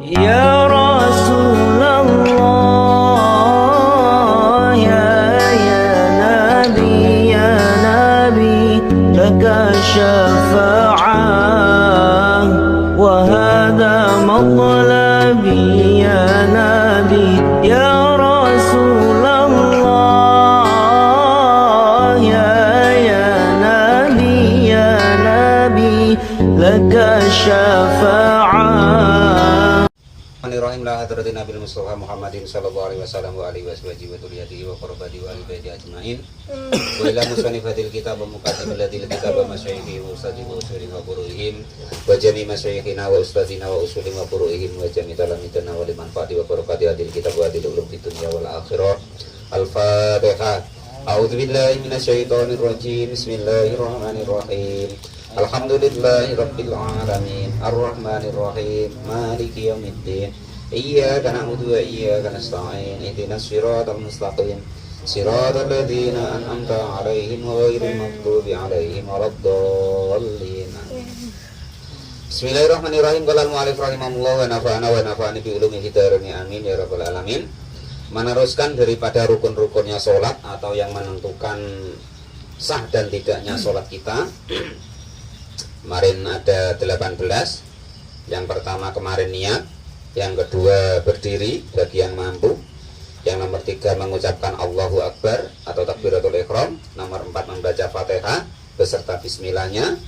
Ya Rasulullah, ya Nabi, laka syafa'ah, wa hadha matlabi ya Nabi. Ya Rasulullah, ya Nabi, laka syafa'ah. Bismillahirrahmanirrahim. La hadratin Nabil Mustafa Muhammadin sallallahu alaihi wasallam wa alihi washabihi wa dzurriyyatihi wa qurabati wa ali baiti ajmain. Wa ila musannifil kitab wa muqaddimatil kitab wa masyayikhi wa ustadzi wa usulihim wa furu'ihim wa jami masyayikhina wa ustadzina wa usulihim wa furu'ihim wa jami talamitana wa liman fa'ati wa barakati hadil kitab wa hadil ulum fid dunya wal akhirah. Al-Fatihah. A'udzu billahi minasyaitonir rajim. Bismillahirrahmanirrahim. Alhamdulillahi rabbil alamin, arrahmanir rahim, maliki yaumiddin. Iyyaka na'budu wa iyyaka nasta'in. Ihdinas siratal mustaqim, siratal ladzina an'amta 'alaihim ghairil maghdubi 'alaihim waladdallin. Bismillahirrahmanirrahim. Qala al-mu'allif rahimahullah wa nafa'ana wa nafa'ani bi ulumil hidayah amin ya rabbal alamin. Meneruskan daripada rukun-rukunnya sholat atau yang menentukan sah dan tidaknya sholat kita. Kemarin ada 18. Yang pertama kemarin niat, yang kedua berdiri bagi yang mampu, yang nomor 3 mengucapkan Allahu Akbar atau takbiratul ihram, nomor 4 membaca Fatihah beserta bismillahnya,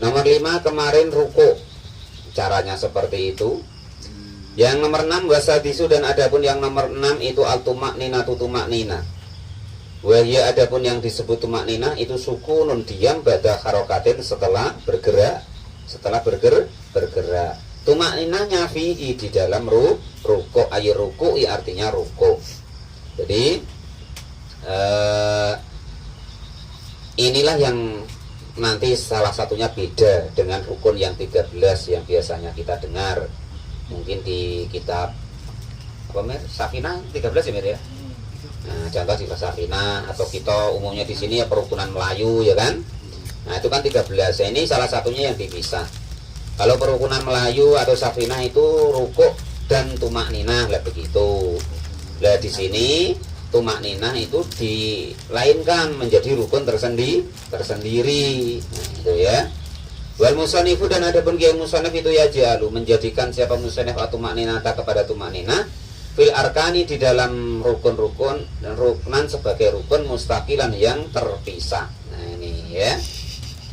nomor 5 kemarin ruku, caranya seperti itu. Yang nomor 6 wasadisu, dan adapun yang nomor 6 itu al-tumaknina tumaknina. Wahya, adapun yang disebut tumaknina itu sukunun, diam, bada harokatin, setelah bergerak, bergerak. Tumakninanya fi'i, di dalam ruku, ayi ruku'i artinya ruku. Jadi inilah yang nanti salah satunya beda dengan rukun yang 13 yang biasanya kita dengar. Mungkin di kitab apa Mir? Safinah 13 ya Mir ya? Nah, contoh di Safinah atau kita umumnya di sini ya perukunan Melayu ya kan. Nah, itu kan 13. Ya, ini salah satunya yang dipisah. Kalau perukunan Melayu atau Safinah itu rukuk dan tumakninah lah begitu. Lah di sini tumakninah itu dilainkan menjadi rukun tersendiri. Nah, itu ya. Wal musannifu, dan adapun kiai musannif itu ya jalu menjadikan siapa musannif atau tumakninah kepada tumakninah fil arkani, di dalam rukun-rukun dan rukunan sebagai rukun mustaqilan yang terpisah. Nah ini ya,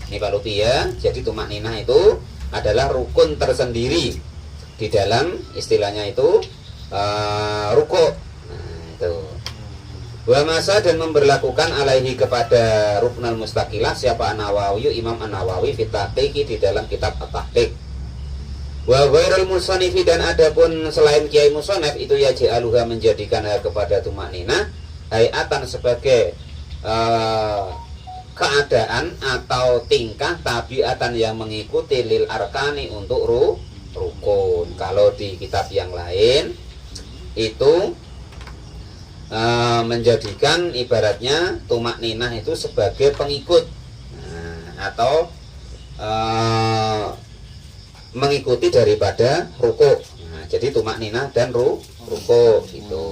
ini Pak Lupi ya. Jadi tumakninah itu adalah rukun tersendiri di dalam istilahnya itu rukuk. Nah itu. Wa masa, dan memberlakukan alaihi kepada ruknul mustaqilah siapa An-Nawawi, Imam An-Nawawi fit tahqiq, di dalam kitab At-Tahqiq. Wa ghairul musannifi, dan adapun selain kiai musannif itu ya ja'aluha menjadikan kepada tumakninah hayatan sebagai keadaan atau tingkah tabiatan yang mengikuti lil arkani untuk rukun. Kalau di kitab yang lain itu menjadikan ibaratnya tumakninah itu sebagai pengikut, atau mengikuti daripada ruku. Nah, jadi tumakninah dan ruku itu.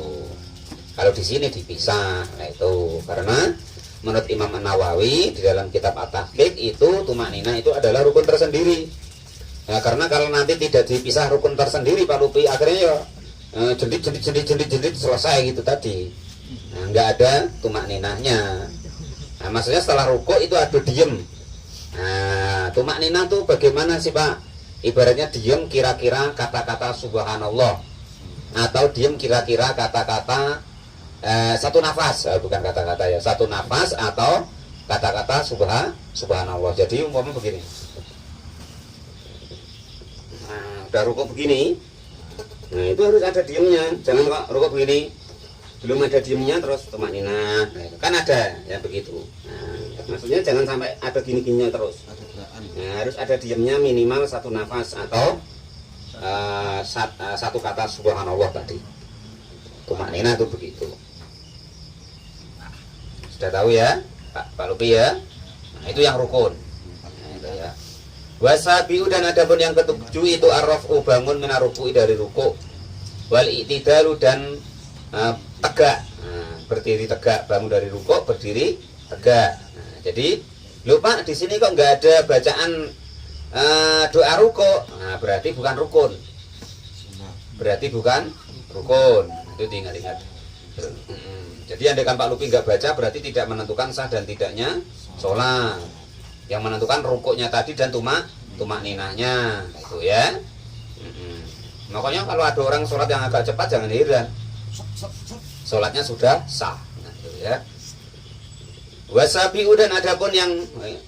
Kalau di sini dipisah. Nah, itu karena menurut Imam An-Nawawi di dalam kitab At-Tahqiq itu tumakninah itu adalah rukun tersendiri. Nah, karena kalau nanti tidak dipisah rukun tersendiri Pak Lupi, akhirnya ya jendit selesai gitu tadi. Nah, nggak ada tumakninahnya. Nah, maksudnya setelah ruku itu ada diem. Nah, tumakninah tuh bagaimana sih Pak? Ibaratnya diam kira-kira kata-kata subhanallah, atau diam kira-kira kata-kata satu nafas, bukan kata-kata ya, satu nafas, atau kata-kata subhanallah. Jadi umpama begini, nah, udah rukuk begini, nah itu harus ada diamnya. Jangan kok rukuk begini belum ada diamnya terus tumakninah. Nah, itu kan ada ya begitu. Nah, maksudnya jangan sampai ada gini-gininya terus. Nah, harus ada diamnya minimal satu nafas atau satu kata subhanallah tadi. Tumakninah itu begitu. Sudah tahu ya Pak Lupi ya. Nah, itu yang rukun. Nah, itu ya. Wasabiu dan adapun yang ketujuh itu arrafu bangun minaruku dari ruku. Wal i'tidalu dan tegak. Berdiri tegak, bangun dari ruku berdiri tegak. Jadi lupa di sini kok nggak ada bacaan doa ruku. Nah, berarti bukan rukun. Berarti bukan rukun. Itu diingat-ingat. Jadi andaikan Pak Lupi nggak baca berarti tidak menentukan sah dan tidaknya sholat. Yang menentukan rukuknya tadi dan tumak ninahnya itu ya. Makanya kalau ada orang sholat yang agak cepat jangan heran, sholatnya sudah sah. Nah, itu ya. Wasabiu dan adapun yang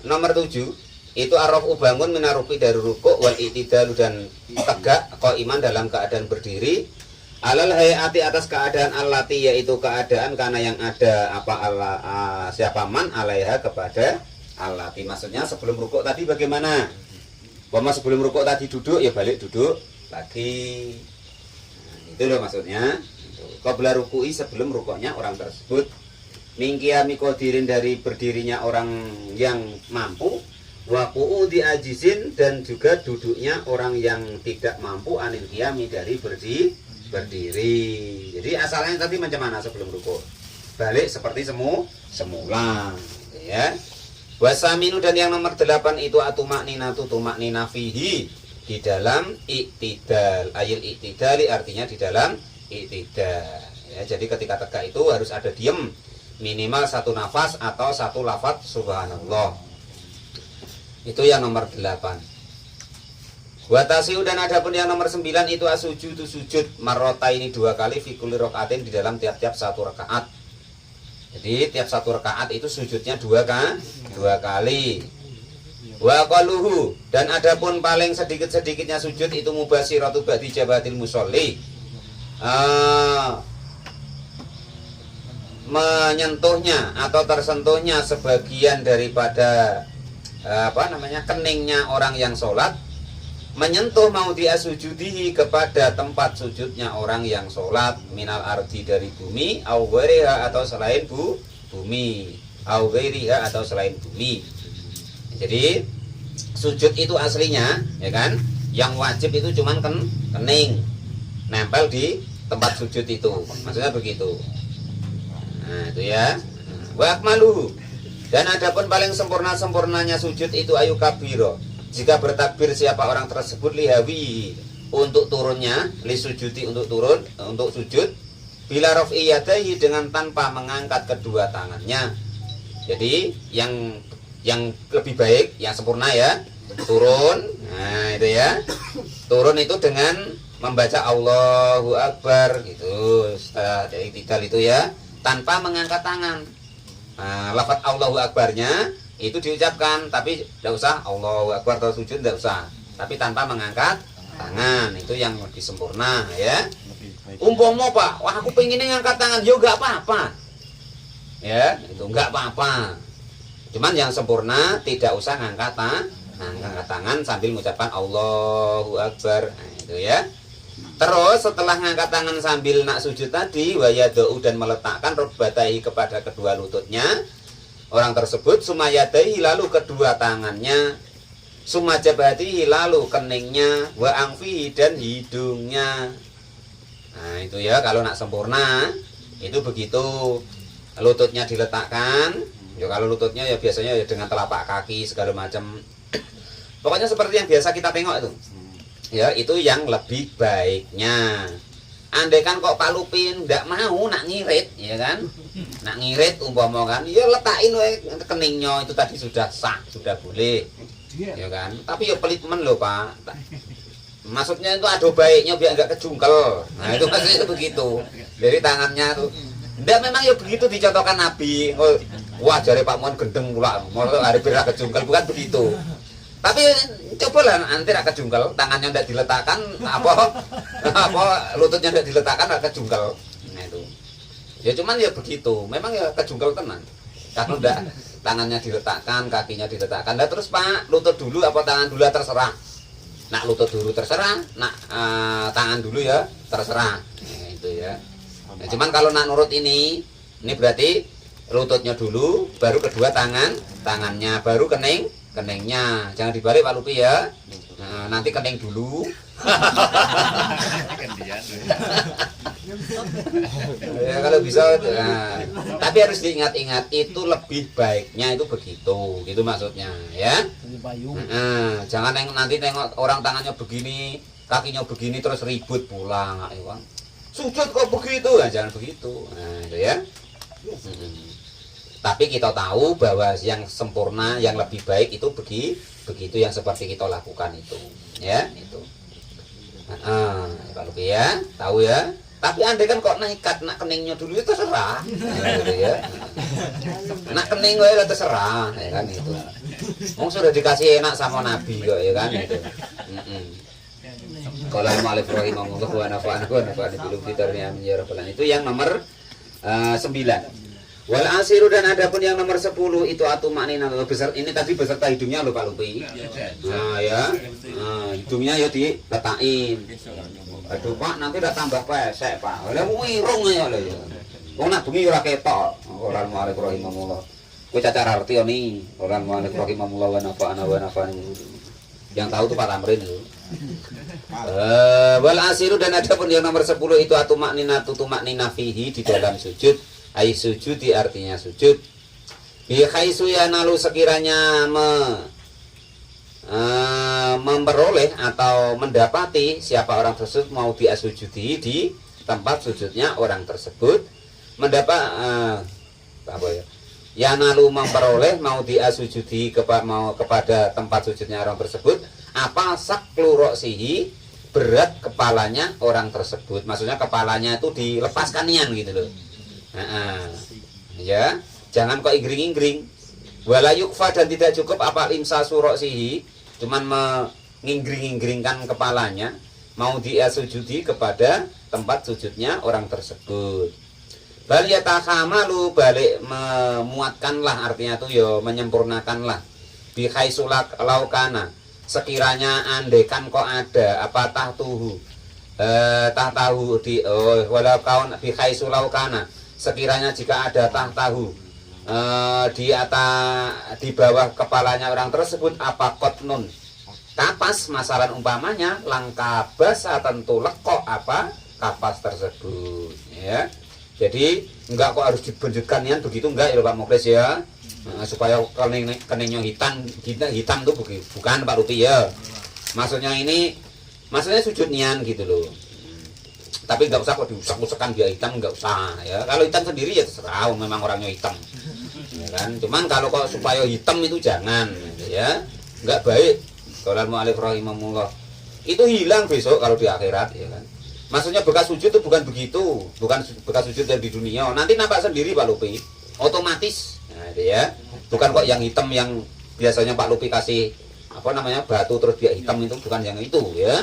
nomor 7 itu arrafu bangun minaruki dari rukuk wal i'tidalu dan tegak qaiman dalam keadaan berdiri alal hayati atas keadaan allati yaitu keadaan karena yang ada siapa man alaiha kepada allati. Maksudnya sebelum rukuk tadi bagaimana? Sebelum rukuk tadi duduk ya balik duduk lagi. Itu loh maksudnya. Qabla ruku'i sebelum rukuknya orang tersebut. Mingkiyami qadirin dari berdirinya orang yang mampu. Wa qu'udi ajizin dan juga duduknya orang yang tidak mampu anil qiyami dari berdiri. Jadi asalnya tadi macam mana sebelum rukuk? Balik seperti semula ya. Wasaminu dan yang nomor 8 itu atumakninatu tumaknina fihi di dalam iktidal. Ayil iktidali artinya di dalam iktidal ya. Jadi ketika tegak itu harus ada diem minimal 1 nafas atau 1 lafaz subhanallah. Itu yang nomor 8. Watasiu dan adapun yang nomor 9 itu asujudu sujud marrota ini 2 kali fi kulli rakaatin di dalam tiap-tiap 1 rakaat. Jadi tiap 1 rakaat itu sujudnya 2 kali. Wa qaluhu dan adapun paling sedikit-sedikitnya sujud itu mubasiratu ba'di jabatil musolli. Menyentuhnya atau tersentuhnya sebagian daripada keningnya orang yang sholat, menyentuh mau diasujudihi kepada tempat sujudnya orang yang sholat minal ardi dari bumi au ghairiha atau selain bumi au ghairiha atau selain bumi. Jadi sujud itu aslinya ya kan yang wajib itu cuman kening nempel di tempat sujud itu, maksudnya begitu. Nah itu ya. Wa akmaluhu dan adapun paling sempurnanya sujud itu ayu kabiro jika bertakbir siapa orang tersebut lihawi untuk turunnya li sujudi untuk turun untuk sujud bila raf'i yadayhi dengan tanpa mengangkat kedua tangannya. Jadi yang lebih baik yang sempurna ya turun. Nah itu ya turun itu dengan membaca Allahu Akbar gitu setelah dari tidal itu ya tanpa mengangkat tangan. Nah, lafaz Allahu Akbarnya itu diucapkan tapi tidak usah Allahu Akbar atau sujud tidak usah, tapi tanpa mengangkat tangan. Itu yang lebih sempurna ya. Umpama Pak, wah aku pengen ngangkat tangan, yo enggak apa-apa. Ya, itu enggak apa-apa. Cuman yang sempurna tidak usah ngangkat tangan sambil mengucapkan Allahu Akbar. Nah, itu ya. Terus setelah ngangkat tangan sambil nak sujud tadi wayadau dan meletakkan rukbatayhi kepada kedua lututnya orang tersebut, sumayadaihi lalu kedua tangannya, sumajabatihi lalu keningnya, wa angfihi dan hidungnya. Nah itu ya kalau nak sempurna itu begitu lututnya diletakkan. Ya kalau lututnya ya biasanya ya dengan telapak kaki segala macam. Pokoknya seperti yang biasa kita tengok itu. Ya itu yang lebih baiknya. Andai kan kok Pak Lupin nggak mau nak ngirit ya kan, nak ngirit umpama kan ya letakin keningnya itu tadi sudah sah, sudah boleh ya kan. Tapi ya pelit men loh Pak, maksudnya itu ada baiknya biar nggak kejungkel. Nah itu maksudnya begitu dari tangannya tuh ndak memang ya begitu dicontohkan Nabi. Oh, wah jare Pak Muan gendeng pula mau hari biar kejungkel, bukan begitu. Tapi cobalah nanti rak kejungkel, tangannya ndak diletakkan apa lututnya ndak diletakkan rak kejungkel. Nah itu. Ya cuman ya begitu. Memang ya kejungkel tenan. Kalau ndak tangannya diletakkan, kakinya diletakkan. Nah terus Pak, lutut dulu apa tangan dulu terserah. Nak lutut dulu terserah, nak tangan dulu ya terserah. Nah, itu ya. Nah, cuman kalau nak nurut ini berarti lututnya dulu, baru kedua tangannya, baru keningnya. Jangan dibalik Pak Lupi ya. Nah, nanti kening dulu. Ya, kalau bisa tapi harus diingat-ingat itu lebih baiknya itu begitu, gitu maksudnya ya. Jangan nanti tengok orang tangannya begini, kakinya begini terus ribut pulang. Sujud kok begitu, jangan begitu. Nah, itu ya. Tapi kita tahu bahwa yang sempurna, yang lebih baik itu begitu yang seperti kita lakukan itu, ya itu. Kalau ya, tahu ya. Tapi andai kan kok nekat nak keningnya dulu itu terserah, gitu ya. Nak kening gue terserah, ya kan itu. Sudah dikasih enak sama Nabi kok, ya kan itu. Kalau Malik rahimahullah wa nafa'ana bil fitrnya itu yang nomor 9. Wal asiru dan adapun yang nomor 10 itu atumaknina besar ini tadi beserta hidungnya lho Pak Lupi. Nah ya. Hidungnya ya diletakin. Aduh Pak nanti udah tambah pesek Pak. Lah wirung ya lho ya. Wong nak bengi ora ketok. Ora Malik rahimahullah. Kowe cacar arti ni. Ora Malik rahimahullah wa nafa'ana yang tahu tuh Pak Tamrin itu. Wal asiru dan adapun yang nomor 10 itu atumaknina tutumaknina fihi di dalam sujud. Ai sujudi artinya sujud. Bi khaisu yanalu sekiranya memperoleh atau mendapati siapa orang tersebut mau diasujudi di tempat sujudnya orang tersebut apa ya? Yanalu memperoleh mau diasujudi kepada tempat sujudnya orang tersebut apa saklu roksihi berat kepalanya orang tersebut. Maksudnya kepalanya itu dilepaskan nian gitu loh. Ya, jangan kok inggring-inggring. Wala yukfa dan tidak cukup apa imsa suroksihi, cuman menginggring-inggringkan kepalanya mau dia sujudi kepada tempat sujudnya orang tersebut. Bal yatakhamalu balik memuatkanlah artinya tuh ya menyempurnakanlah. Bi khaisulak laukana sekiranya andekan kok ada apa tahtuhu tahtahu di walau kaun bi khaisulaukana sekiranya jika ada tahtahu di bawah kepalanya orang tersebut apa kotnun kapas masalan umpamanya langka basa tentu lekok apa kapas tersebut ya. Jadi enggak kok harus dibenjutkan ya begitu enggak ya Pak Muklis ya. Supaya keningnya hitam tuh bukan Pak Lupi ya. Maksudnya sujud nian gitu loh. Tapi nggak usah kok diusak-usakan dia hitam, nggak usah ya. Kalau hitam sendiri ya terserah, memang orangnya hitam, ya kan. Cuman kalau kok supaya hitam itu jangan, ya, nggak baik. Kalau Malik rahimahullah itu hilang besok kalau di akhirat, ya kan. Maksudnya bekas sujud itu bukan begitu, bukan bekas sujud yang di dunia. Nanti nampak sendiri Pak Lupi, otomatis, nah, itu ya. Bukan kok yang hitam yang biasanya Pak Lupi kasih apa namanya batu terus dia hitam itu bukan yang itu, ya.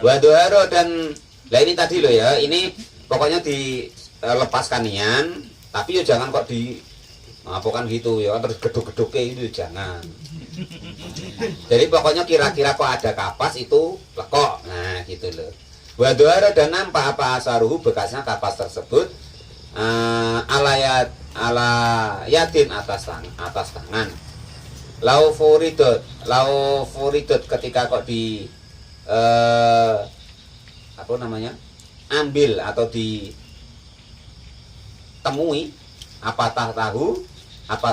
Waduharo dan lah ini tadi loh ya, ini pokoknya dilepaskan nian, tapi ya jangan kok bukan gitu ya, terus geduk-geduknya itu jangan. Jadi pokoknya kira-kira kok ada kapas itu lekok, nah gitu loh. Waduhara dan nampak apa asaruhu bekasnya kapas tersebut ala yatin atas tangan. Lau furidot ketika kok apa namanya ambil atau ditemui apa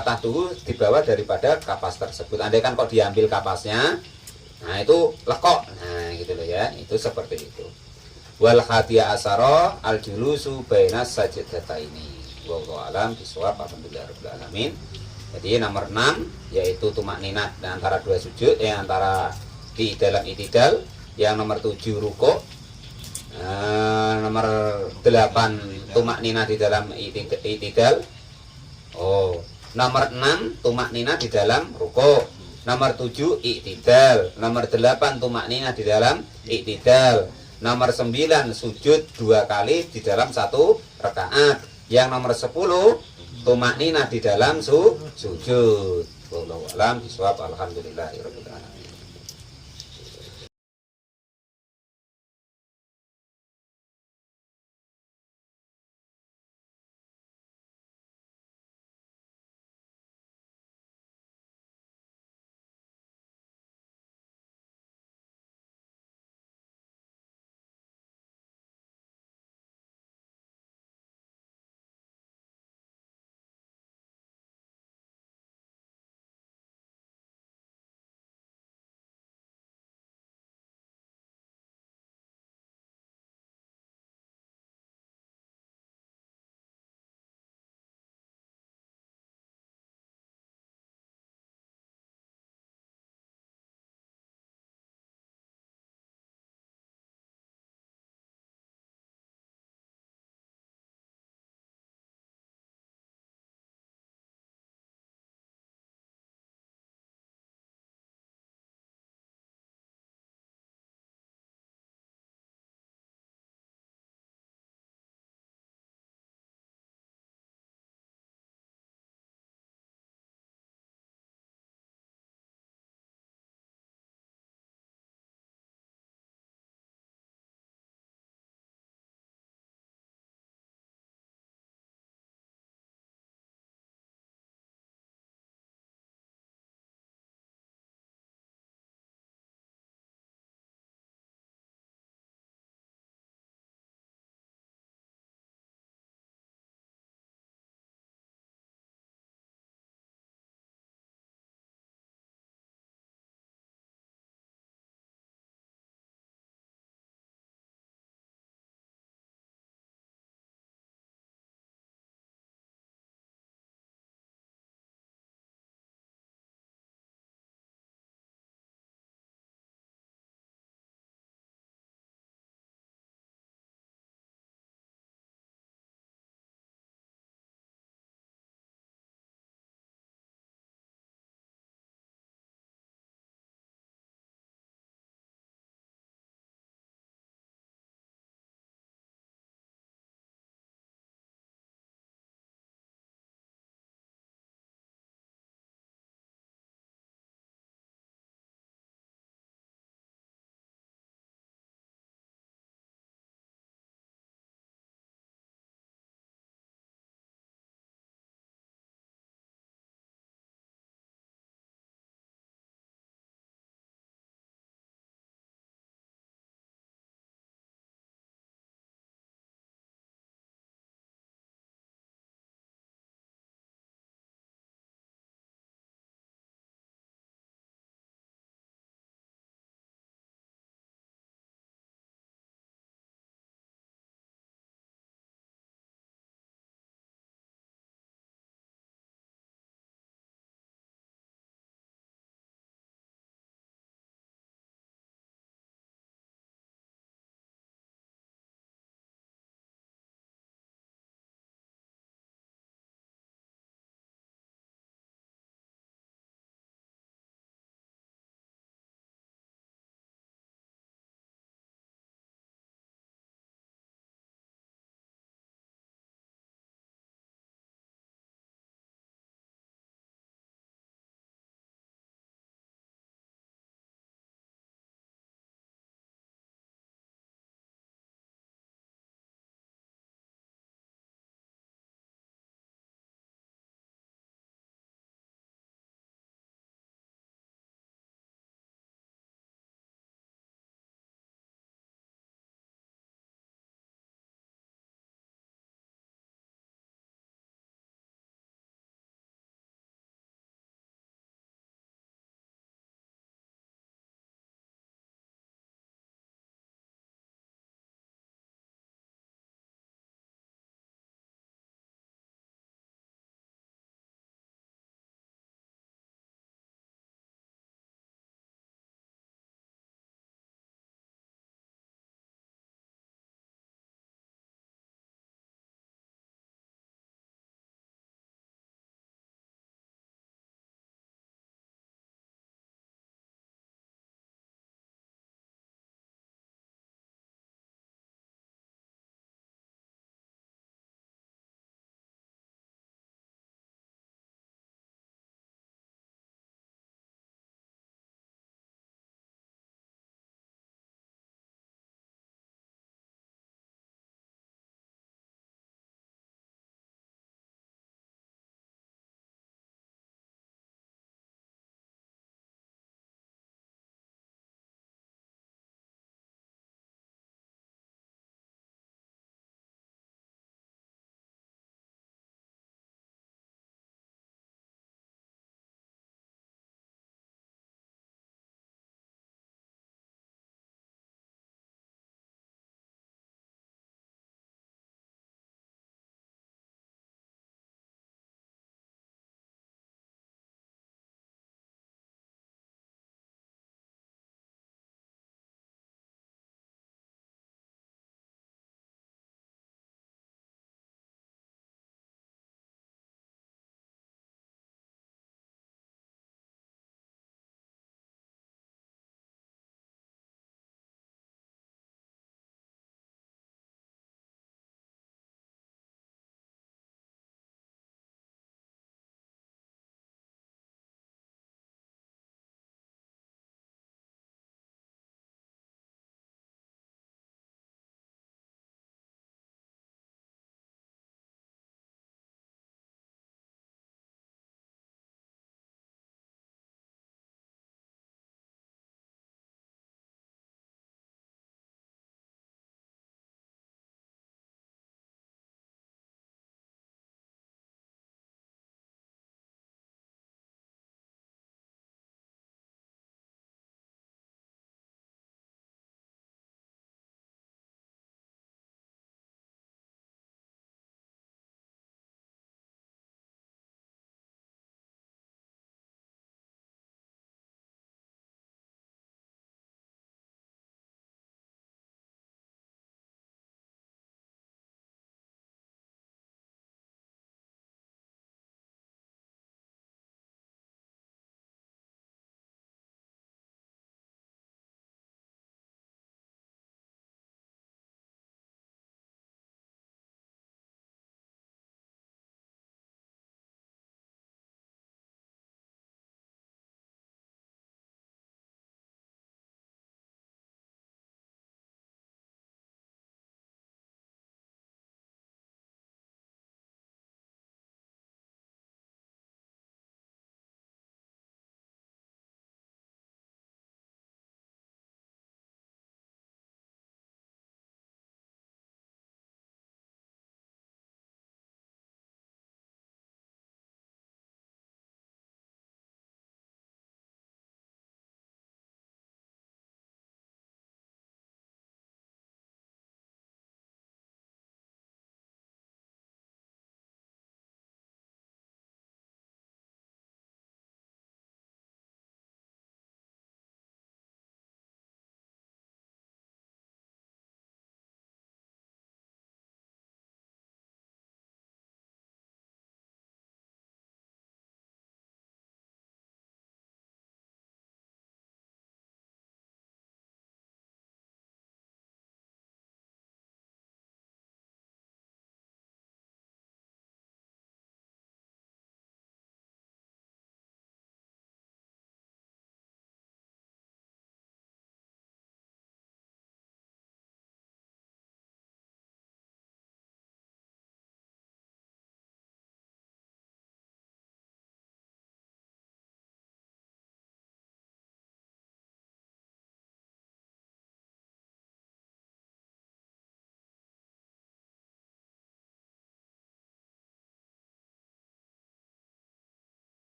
tahtuhu dibawa daripada kapas tersebut. Andai kan kok diambil kapasnya, nah itu lekok, nah gitu loh ya, itu seperti itu. Wal hadiya asara al julusu baina sajdataini. Wallahu alam bisawab. Alhamdulillahirabbil alamin. Jadi nomor 6 yaitu tumakninah antara dua sujud, antara di dalam itidal. Yang nomor 7 rukuk. Nomor 8 tumakninah di dalam itidal. Nomor 6 tumakninah di dalam rukuk. Nomor 7 i'tidal. Nomor 8 tumakninah di dalam i'tidal. Nomor 9 sujud 2 kali di dalam 1 rakaat. Yang nomor 10 tumakninah di dalam sujud. Wallahu a'lam bishawab. Alhamdulillahirabbil